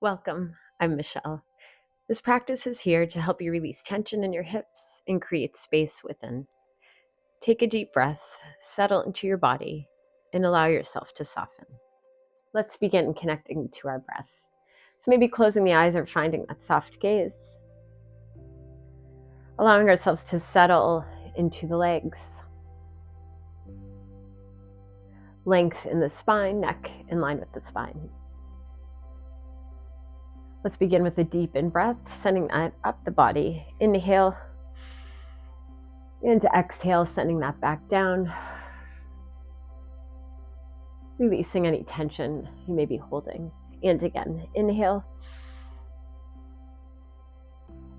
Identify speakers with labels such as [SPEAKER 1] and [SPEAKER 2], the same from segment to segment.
[SPEAKER 1] Welcome, I'm Michelle. This practice is here to help you release tension in your hips and create space within. Take a deep breath, settle into your body, and allow yourself to soften. Let's begin connecting to our breath. So maybe closing the eyes or finding that soft gaze. Allowing ourselves to settle into the legs. Length in the spine, neck in line with the spine. Let's begin with a deep in breath, sending that up the body. Inhale, and exhale, sending that back down. Releasing any tension you may be holding. And again, inhale,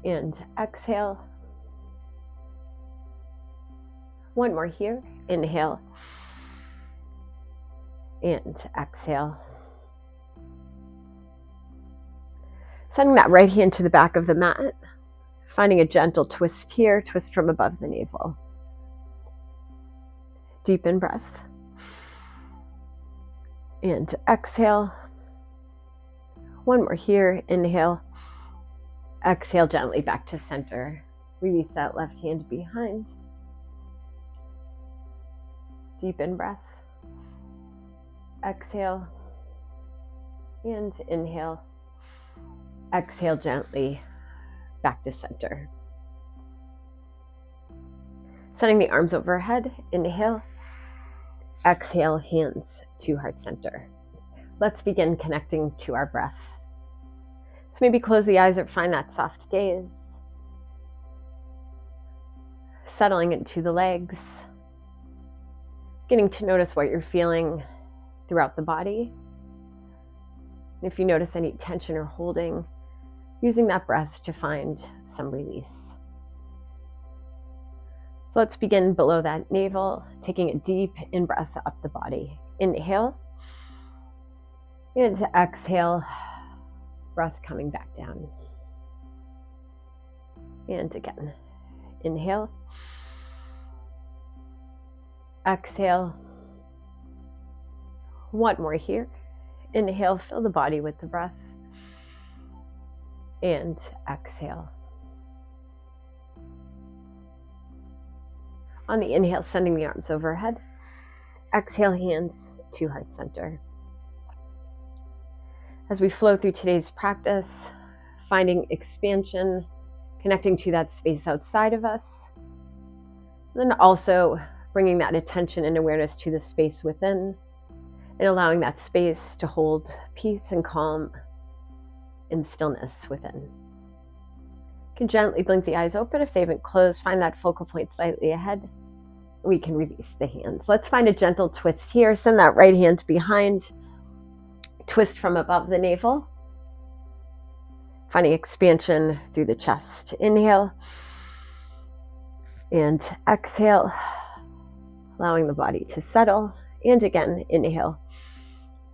[SPEAKER 1] and exhale. One more here, inhale, and exhale. Sending that right hand to the back of the mat, finding a gentle twist here, twist from above the navel. Deep in breath. And exhale. One more here, inhale. Exhale gently back to center. Release that left hand behind. Deep in breath. Exhale. And inhale. Exhale gently back to center. Sending the arms overhead, inhale. Exhale, hands to heart center. Let's begin connecting to our breath. So maybe close the eyes or find that soft gaze. Settling into the legs. Getting to notice what you're feeling throughout the body. If you notice any tension or holding, using that breath to find some release. So let's begin below that navel, taking a deep in-breath up the body. Inhale, and exhale, breath coming back down. And again, inhale, exhale. One more here. Inhale, fill the body with the breath. And exhale. On the inhale, sending the arms overhead. Exhale, hands to heart center. As we flow through today's practice, finding expansion, connecting to that space outside of us, and then also bringing that attention and awareness to the space within, and allowing that space to hold peace and calm and stillness within. You can gently blink the eyes open if they haven't closed. Find that focal point slightly ahead. We can release the hands. Let's find a gentle twist here. Send that right hand behind. Twist from above the navel. Finding expansion through the chest. Inhale. And exhale. Allowing the body to settle. And again, inhale.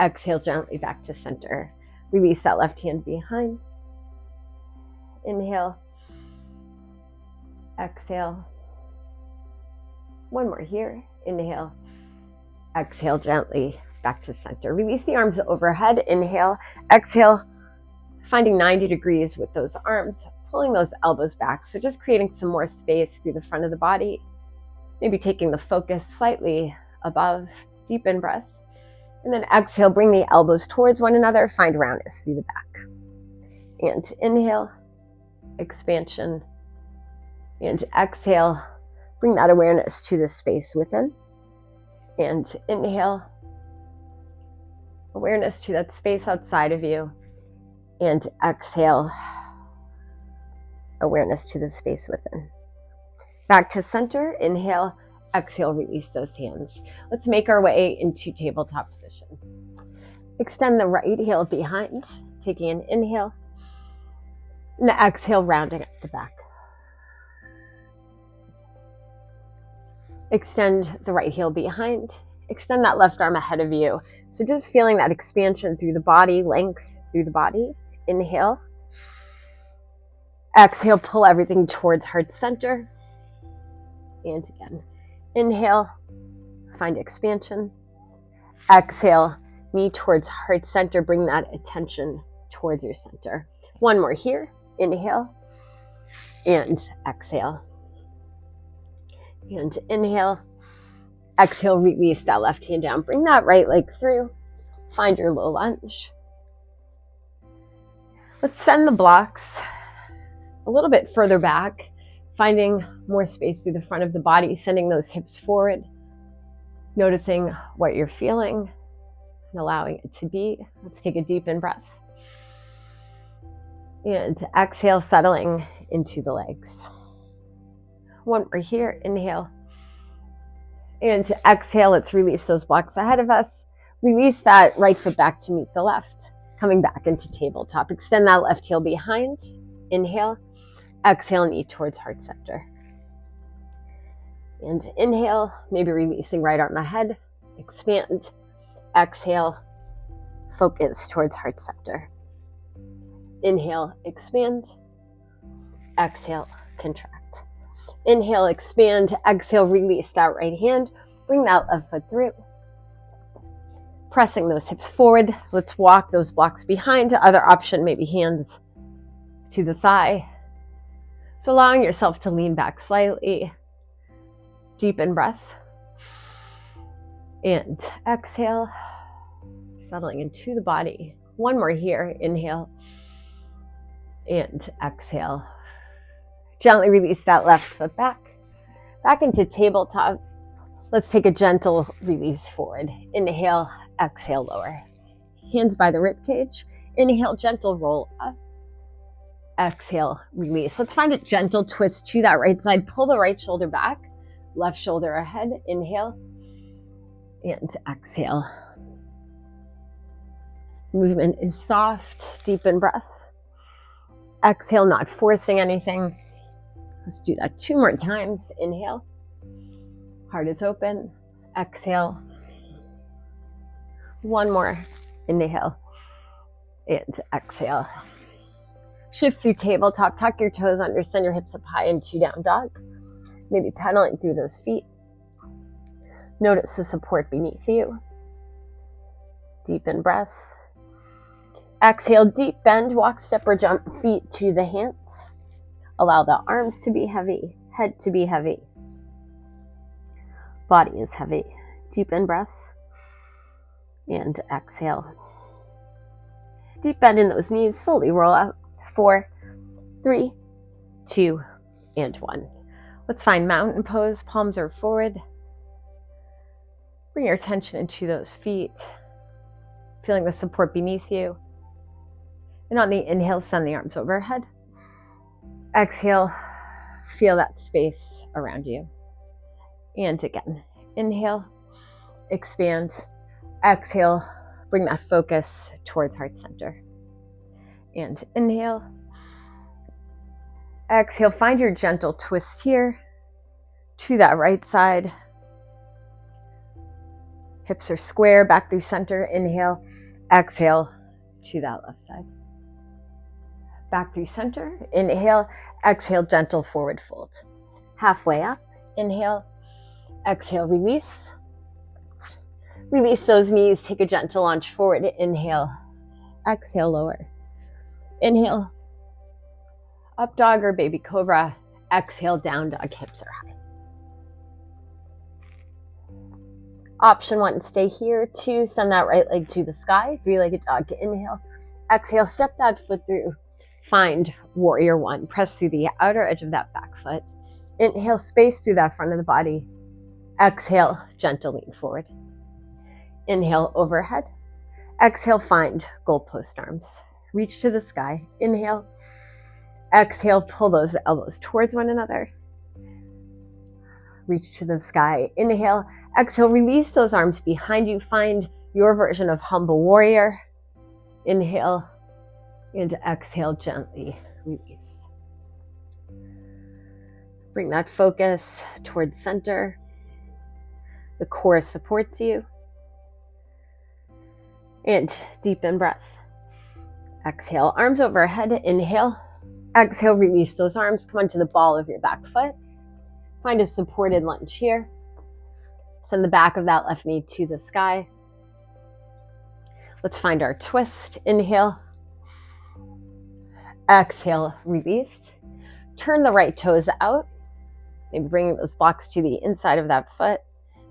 [SPEAKER 1] Exhale gently back to center. Release that left hand behind. Inhale. Exhale. One more here. Inhale. Exhale gently back to center. Release the arms overhead. Inhale. Exhale. Finding 90 degrees with those arms. Pulling those elbows back. So just creating some more space through the front of the body. Maybe taking the focus slightly above. Deep in breath. And then exhale, bring the elbows towards one another, find roundness through the back. And inhale, expansion. And exhale, bring that awareness to the space within. And inhale, awareness to that space outside of you. And exhale, awareness to the space within. Back to center, inhale. Exhale, release those hands. Let's make our way into tabletop position. Extend the right heel behind, taking an inhale. And exhale, rounding at the back. Extend the right heel behind. Extend that left arm ahead of you. So just feeling that expansion through the body, length through the body. Inhale. Exhale, pull everything towards heart center. And again. Inhale, find expansion. Exhale, knee towards heart center. Bring that attention towards your center. One more here. Inhale and exhale. And inhale. Exhale, release that left hand down. Bring that right leg through. Find your low lunge. Let's send the blocks a little bit further back, finding more space through the front of the body, sending those hips forward, noticing what you're feeling and allowing it to be. Let's take a deep in breath. And exhale, settling into the legs. One more here. Inhale. And to exhale, let's release those blocks ahead of us. Release that right foot back to meet the left. Coming back into tabletop. Extend that left heel behind. Inhale. Exhale, knee towards heart center. And inhale, maybe releasing right arm ahead. Expand. Exhale. Focus towards heart center. Inhale, expand. Exhale, contract. Inhale, expand. Exhale, release that right hand. Bring that left foot through. Pressing those hips forward. Let's walk those blocks behind. Other option, maybe hands to the thigh. So allowing yourself to lean back slightly. Deep in breath. And exhale. Settling into the body. One more here. Inhale. And exhale. Gently release that left foot back. Back into tabletop. Let's take a gentle release forward. Inhale, exhale, lower. Hands by the rib cage. Inhale, gentle roll up. Exhale, release. Let's find a gentle twist to that right side. Pull the right shoulder back. Left shoulder ahead. Inhale. And exhale. Movement is soft. Deep in breath. Exhale, not forcing anything. Let's do that 2 more times. Inhale. Heart is open. Exhale. 1 more. Inhale. And exhale. Shift through tabletop. Tuck your toes under. Send your hips up high into down dog. Maybe pedaling through those feet. Notice the support beneath you. Deep in breath. Exhale, deep bend. Walk, step, or jump feet to the hands. Allow the arms to be heavy, head to be heavy. Body is heavy. Deep in breath. And exhale. Deep bend in those knees. Slowly roll out. 4, 3, 2, and 1. Let's find mountain pose. Palms are forward. Bring your attention into those feet. Feeling the support beneath you. And on the inhale, send the arms overhead. Exhale, feel that space around you. And again, inhale, expand, exhale, bring that focus towards heart center. And inhale, exhale, find your gentle twist here to that right side. Hips are square, back through center. Inhale, exhale to that left side. Back through center. Inhale, exhale, gentle forward fold. Halfway up. Inhale, exhale, release. Release those knees. Take a gentle lunge forward. Inhale, exhale, lower. Inhale, up dog or baby cobra. Exhale, down dog, hips are high. Option 1, stay here. 2, send that right leg to the sky. 3-legged dog. Inhale, exhale, step that foot through. Find warrior 1. Press through the outer edge of that back foot. Inhale, space through that front of the body. Exhale, gentle lean forward. Inhale, overhead. Exhale, find goalpost arms. Reach to the sky. Inhale. Exhale, pull those elbows towards one another. Reach to the sky. Inhale. Exhale, release those arms behind you. Find your version of humble warrior. Inhale. And exhale, gently release. Bring that focus towards center. The core supports you. And deep in breath. Exhale, arms overhead. Inhale. Exhale, release those arms. Come onto the ball of your back foot. Find a supported lunge here. Send the back of that left knee to the sky. Let's find our twist. Inhale. Exhale, release. Turn the right toes out. Maybe bringing those blocks to the inside of that foot.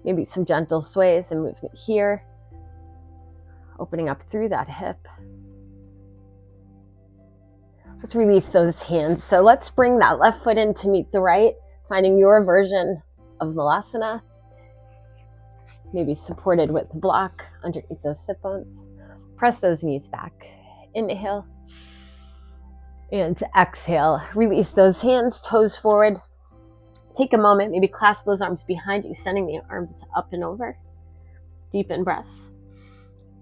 [SPEAKER 1] Maybe some gentle sways and movement here. Opening up through that hip. Let's release those hands. So let's bring that left foot in to meet the right, finding your version of Malasana. Maybe supported with the block underneath those sit bones. Press those knees back. Inhale. And exhale. Release those hands, toes forward. Take a moment, maybe clasp those arms behind you, sending the arms up and over. Deepen breath.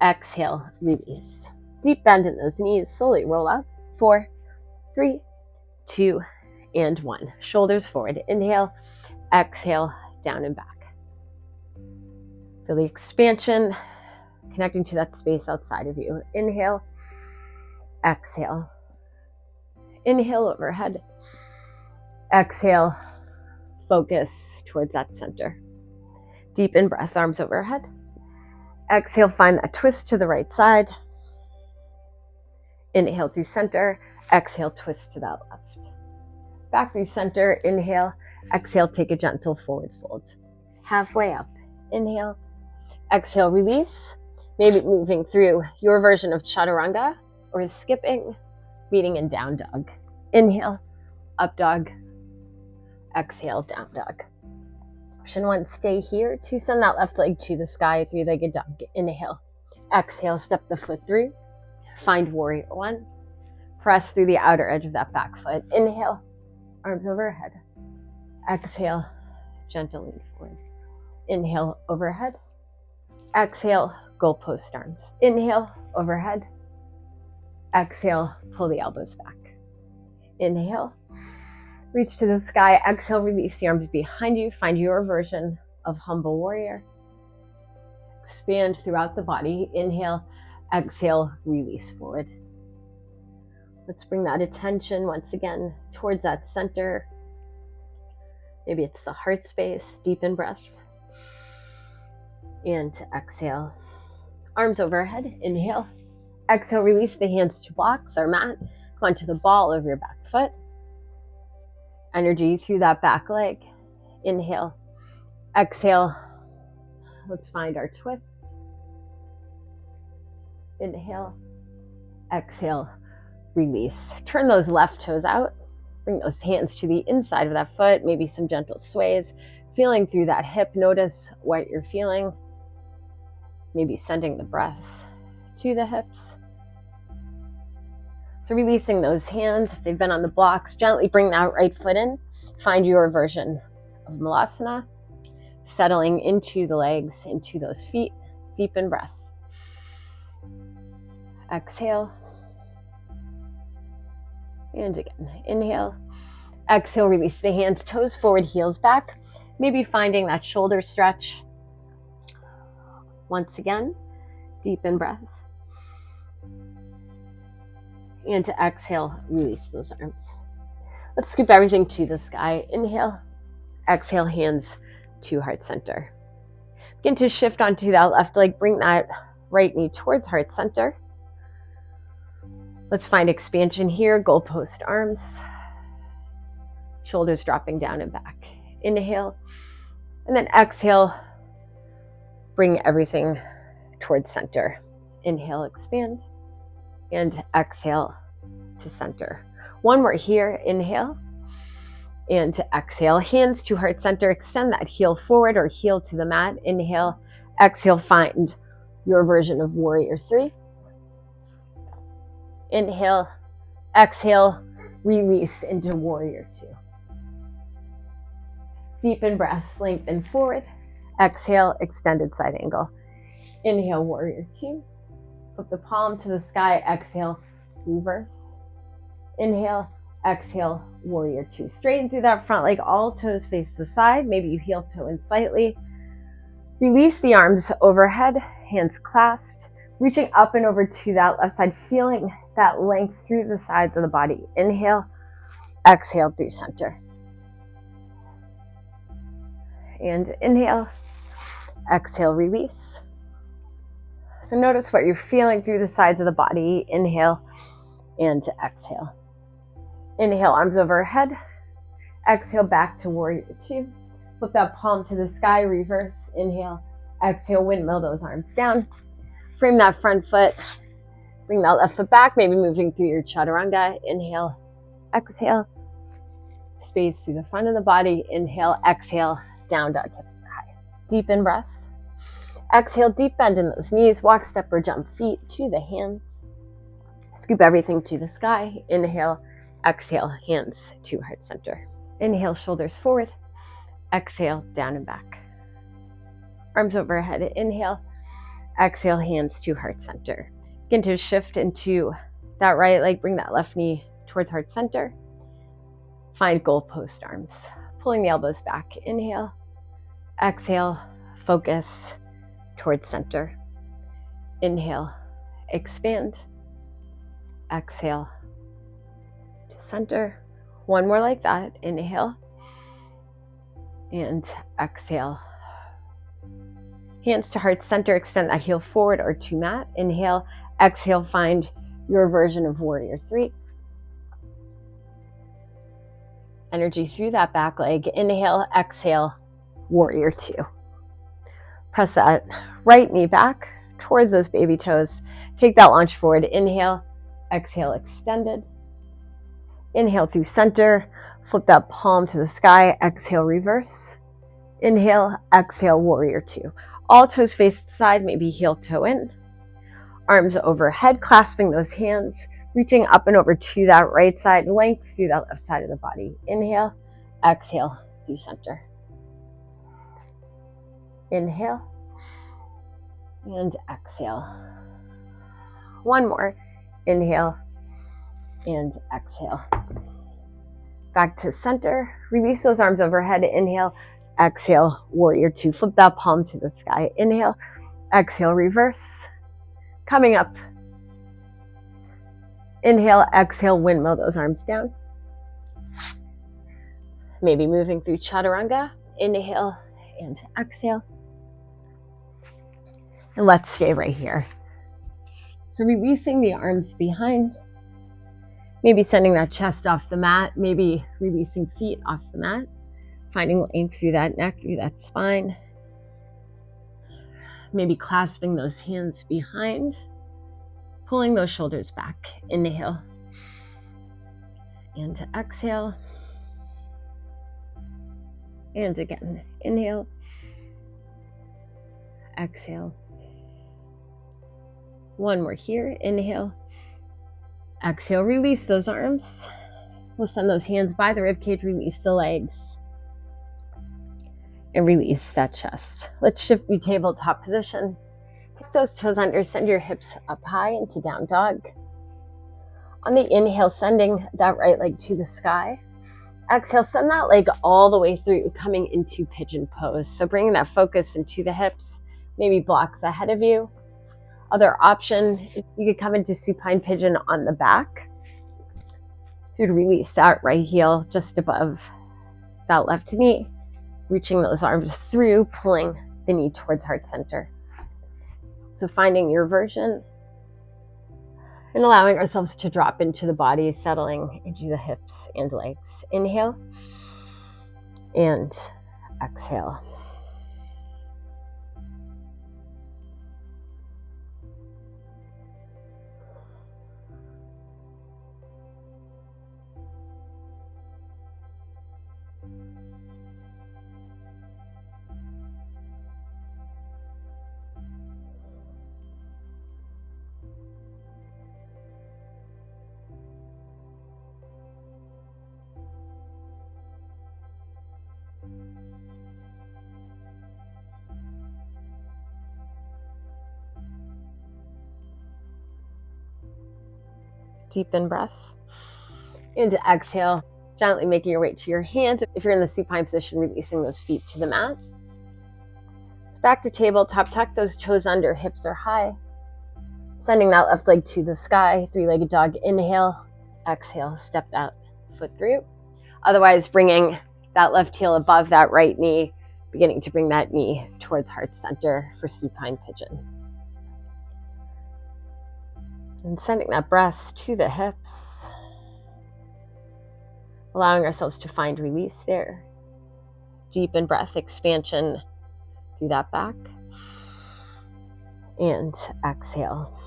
[SPEAKER 1] Exhale, release. Deep bend in those knees, slowly roll up. 4, 3, 2, and 1. Shoulders forward. Inhale, exhale, down and back. Feel the expansion, connecting to that space outside of you. Inhale, exhale. Inhale overhead. Exhale, focus towards that center. Deepen breath, arms overhead. Exhale, find that twist to the right side. Inhale through center. Exhale, twist to that left. Back through center. Inhale. Exhale, take a gentle forward fold. Halfway up. Inhale. Exhale, release. Maybe moving through your version of Chaturanga or skipping, meeting in down dog. Inhale, up dog. Exhale, down dog. Option 1, stay here. 2, send that left leg to the sky, 3-legged dog. Inhale. Exhale, step the foot through. Find warrior 1. Press through the outer edge of that back foot. Inhale, arms overhead. Exhale, gentle lean forward. Inhale, overhead. Exhale, goalpost arms. Inhale, overhead. Exhale, pull the elbows back. Inhale, reach to the sky. Exhale, release the arms behind you. Find your version of humble warrior. Expand throughout the body. Inhale, exhale, release forward. Let's bring that attention once again towards that center. Maybe it's the heart space. Deepen breath. And exhale. Arms overhead. Inhale. Exhale, release the hands to blocks or mat. Come onto the ball of your back foot. Energy through that back leg. Inhale. Exhale. Let's find our twist. Inhale. Exhale. Release. Turn those left toes out. Bring those hands to the inside of that foot. Maybe some gentle sways. Feeling through that hip. Notice what you're feeling. Maybe sending the breath to the hips. So releasing those hands. If they've been on the blocks, gently bring that right foot in. Find your version of Malasana. Settling into the legs, into those feet. Deepen breath. Exhale. And again, inhale. Exhale, release the hands, toes forward, heels back. Maybe finding that shoulder stretch. Once again, deepen breath. And to exhale, release those arms. Let's scoop everything to the sky. Inhale. Exhale, hands to heart center. Begin to shift onto that left leg. Bring that right knee towards heart center. Let's find expansion here. Goalpost arms. Shoulders dropping down and back. Inhale. And then exhale. Bring everything towards center. Inhale, expand. And exhale to center. One more here. Inhale. And to exhale. Hands to heart center. Extend that heel forward or heel to the mat. Inhale. Exhale. Find your version of warrior 3. Inhale, exhale, release into warrior 2. Deepen breath, lengthen forward. Exhale, extended side angle. Inhale, warrior 2. Flip the palm to the sky. Exhale, reverse. Inhale, exhale, warrior 2. Straighten through that front leg. All toes face the side. Maybe you heel toe in slightly. Release the arms overhead, hands clasped. Reaching up and over to that left side, feeling that length through the sides of the body. Inhale, exhale through center. And inhale, exhale, release. So notice what you're feeling through the sides of the body. Inhale and exhale. Inhale, arms overhead. Exhale, back to warrior two. Flip that palm to the sky, reverse. Inhale, exhale, windmill those arms down. Frame that front foot. Bring that left foot back, maybe moving through your chaturanga. Inhale, exhale. Space through the front of the body. Inhale, exhale, down dog, hips are high. Deepen breath. Exhale, deep bend in those knees. Walk, step, or jump feet to the hands. Scoop everything to the sky. Inhale, exhale, hands to heart center. Inhale, shoulders forward. Exhale, down and back. Arms overhead. Inhale, exhale, hands to heart center. Begin to shift into that right leg. Bring that left knee towards heart center. Find goalpost arms. Pulling the elbows back. Inhale, exhale, focus towards center. Inhale, expand. Exhale to center. One more like that. Inhale and exhale. Hands to heart center. Extend that heel forward or to mat. Inhale, exhale, find your version of warrior three. Energy through that back leg. Inhale, exhale, warrior two. Press that right knee back towards those baby toes. Take that launch forward. Inhale, exhale, extended. Inhale through center. Flip that palm to the sky. Exhale, reverse. Inhale, exhale, warrior two. All toes face the side, maybe heel toe in. Arms overhead, clasping those hands, reaching up and over to that right side, length through that left side of the body. Inhale, exhale, through center. Inhale and exhale. One more. Inhale and exhale. Back to center. Release those arms overhead. Inhale, exhale, warrior two. Flip that palm to the sky. Inhale, exhale, reverse. Coming up. Inhale, exhale, windmill those arms down. Maybe moving through chaturanga. Inhale and exhale. And let's stay right here. So releasing the arms behind. Maybe sending that chest off the mat. Maybe releasing feet off the mat. Finding length through that neck, through that spine. Maybe clasping those hands behind. Pulling those shoulders back. Inhale. And exhale. And again. Inhale. Exhale. One more here. Inhale. Exhale. Release those arms. We'll send those hands by the ribcage. Release the legs. And release that chest. Let's shift through tabletop position. Take those toes under. Send your hips up high into down dog. On the inhale, sending that right leg to the sky. Exhale, send that leg all the way through, coming into pigeon pose. So bringing that focus into the hips, maybe blocks ahead of you. Other option, you could come into supine pigeon on the back. So to release that right heel just above that left knee, reaching those arms through, pulling the knee towards heart center. So finding your version and allowing ourselves to drop into the body, settling into the hips and legs. Inhale and exhale. Deepen breath. And exhale, gently making your way to your hands. If you're in the supine position, releasing those feet to the mat. So back to tabletop, tuck those toes under, hips are high. Sending that left leg to the sky, three-legged dog. Inhale, exhale, step that foot through. Otherwise, bringing that left heel above that right knee, beginning to bring that knee towards heart center for supine pigeon. And sending that breath to the hips. allowing ourselves to find release there. Deep in breath expansion through that back. And exhale.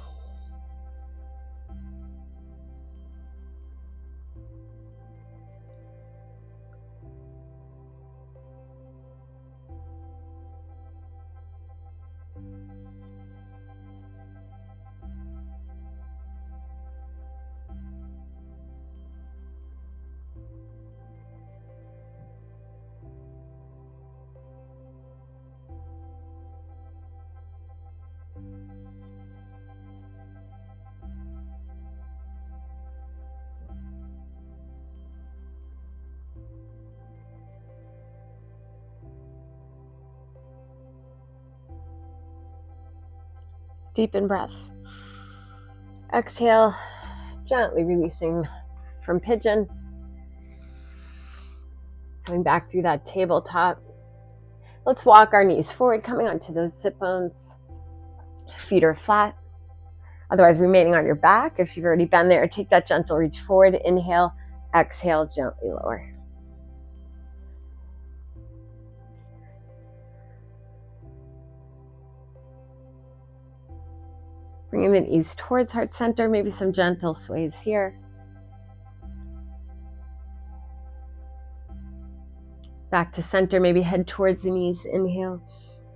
[SPEAKER 1] Deep in breath. Exhale, gently releasing from pigeon. Coming back through that tabletop. Let's walk our knees forward, coming onto those sit bones. Feet are flat. Otherwise, remaining on your back. If you've already been there, take that gentle reach forward. Inhale, exhale, gently lower. Bringing the knees towards heart center, maybe some gentle sways here. Back to center, maybe head towards the knees, inhale,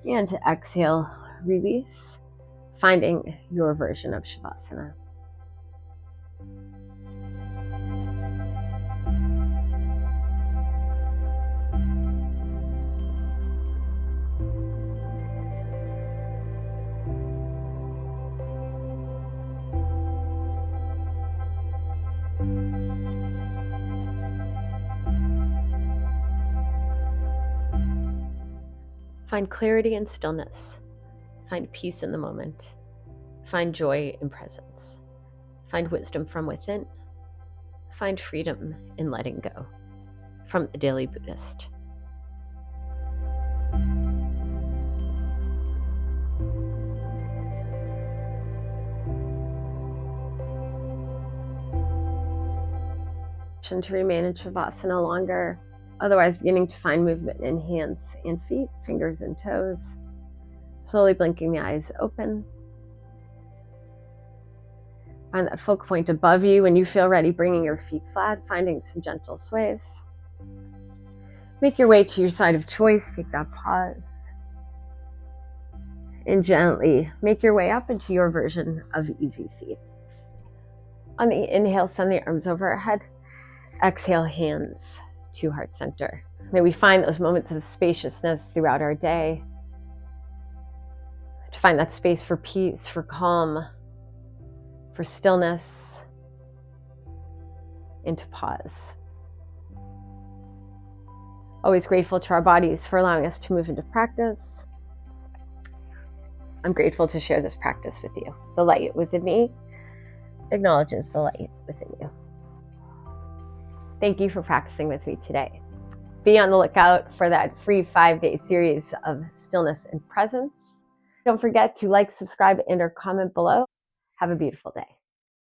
[SPEAKER 1] and to exhale, release, finding your version of Shavasana. Find clarity and stillness. Find peace in the moment. Find joy in presence. Find wisdom from within. Find freedom in letting go. From the Daily Buddhist. To remain in Shavasana longer. Otherwise, beginning to find movement in hands and feet, fingers and toes. Slowly blinking the eyes open. Find that focal point above you. When you feel ready, bringing your feet flat, finding some gentle sways. Make your way to your side of choice. Take that pause. And gently make your way up into your version of easy seat. On the inhale, send the arms over our head. Exhale, hands to heart center. May we find those moments of spaciousness throughout our day. To find that space for peace, for calm, for stillness, and to pause. Always grateful to our bodies for allowing us to move into practice. I'm grateful to share this practice with you. The light within me acknowledges the light within you. Thank you for practicing with me today. Be on the lookout for that free 5-day series of stillness and presence. Don't forget to like, subscribe, and/or comment below. Have a beautiful day.